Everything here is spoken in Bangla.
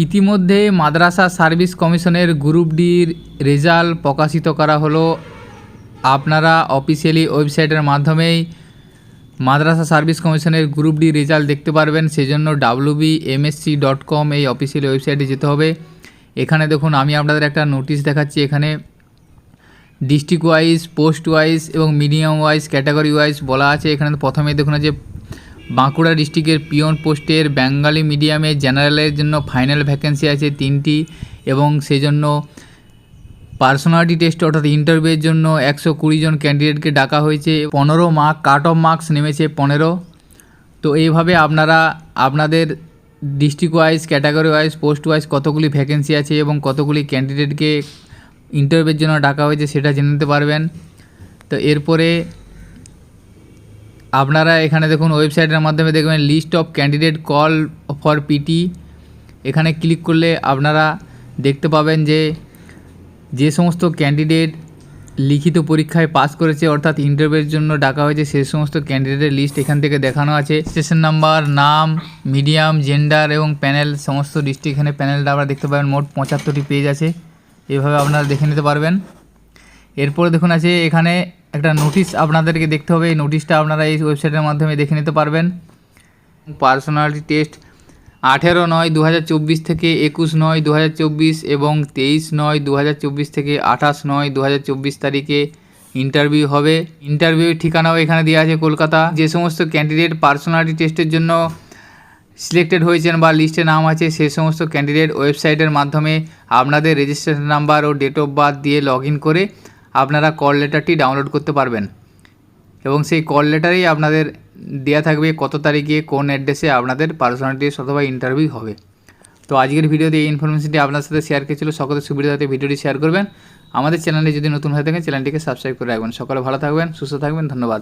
ইতিমধ্যে মাদ্রাসা সার্ভিস কমিশনের গ্রুপ ডির রেজাল্ট প্রকাশিত করা হলো। আপনারা অফিসিয়ালি ওয়েবসাইটের মাধ্যমেই মাদ্রাসা সার্ভিস কমিশনের গ্রুপ ডি রেজাল্ট দেখতে পারবেন। সেজন্য wbmsc.com এই অফিসিয়াল ওয়েবসাইটে যেতে হবে। এখানে দেখুন আমি আপনাদের একটা নোটিশ দেখাচ্ছি। এখানে ডিস্ট্রিক্ট ওয়াইজ, পোস্ট ওয়াইজ এবং মিডিয়াম ওয়াইজ, ক্যাটাগরি ওয়াইজ বলা আছে। এখানে প্রথমে দেখুন যে বাঁকুড়া ডিস্ট্রিক্টের পিয়ন পোস্টের বেঙ্গলি মিডিয়ামে জেনারেলের জন্য ফাইনাল ভ্যাকেন্সি আছে 3টি এবং সেজন্য পার্সোনালিটি টেস্ট অর্থাৎ ইন্টারভিউয়ের জন্য 120 জন ক্যান্ডিডেটকে ডাকা হয়েছে। 15 মার্ক কাট অফ মার্কস নেমেছে 15। তো এইভাবে আপনারা আপনাদের district wise, category wise, post wise কতগুলি ভ্যাকেন্সি আছে এবং কতগুলি ক্যান্ডিডেটকে ইন্টারভিউয়ের জন্য ডাকা হয়েছে সেটা জেনে নিতে পারবেন। তো এরপরে আপনারা এখানে দেখুন ওয়েবসাইটের মাধ্যমে দেখবেন list of candidate call for PT. এখানে ক্লিক করলে আপনারা দেখতে পাবেন যে সমস্ত ক্যান্ডিডেট লিখিত পরীক্ষায় পাস করেছে অর্থাৎ ইন্টারভিউয়ের জন্য ডাকা হয়েছে সেই সমস্ত ক্যান্ডিডেটের লিস্ট এখান থেকে দেখানো আছে। স্টেশন নাম্বার, নাম, মিডিয়াম, জেন্ডার এবং প্যানেল, সমস্ত ডিস্ট্রিক্ট এখানে প্যানেলটা আপনারা দেখতে পাবেন। মোট 75টি পেজ আছে, এভাবে আপনারা দেখে নিতে পারবেন। এরপরে দেখুন আছে এখানে একটা নোটিশ আপনাদেরকে দেখতে হবে। এই নোটিশটা আপনারা এই ওয়েবসাইটের মাধ্যমে দেখে নিতে পারবেন। পার্সোনালিটি টেস্ট 18/9/2024 থেকে 21/9/2024 এবং 23/9/2024 থেকে 28/9/2024 তারিখে ইন্টারভিউ হবে। ইন্টারভিউ ঠিকানাও এখানে দেওয়া আছে কলকাতা। যে সমস্ত ক্যান্ডিডেট পার্সোনালিটি টেস্টের জন্য সিলেক্টেড হয়েছেন বা লিস্টে নাম আছে সেই সমস্ত ক্যান্ডিডেট ওয়েবসাইটের মাধ্যমে আপনাদের রেজিস্ট্রেশন নাম্বার ও ডেট অফ বার্থ দিয়ে লগ ইন করে আপনারা কল লেটারটি ডাউনলোড করতে পারবেন এবং সেই কল লেটারেই আপনাদের দেওয়া থাকবে কত তারিখে কোন অ্যাড্রেসে আপনাদের পার্সোনালিটি টেস্ট অথবা ইন্টারভিউ হবে। তো আজকের ভিডিওতে এই ইনফরমেশনটি আপনার সাথে শেয়ার করেছিল। সকলের সুবিধাতে ভিডিওটি শেয়ার করবেন। আমাদের চ্যানেলে যদি নতুন হয়ে থাকেন চ্যানেলটিকে সাবস্ক্রাইব করে রাখবেন। সকলে ভালো থাকবেন, সুস্থ থাকবেন। ধন্যবাদ।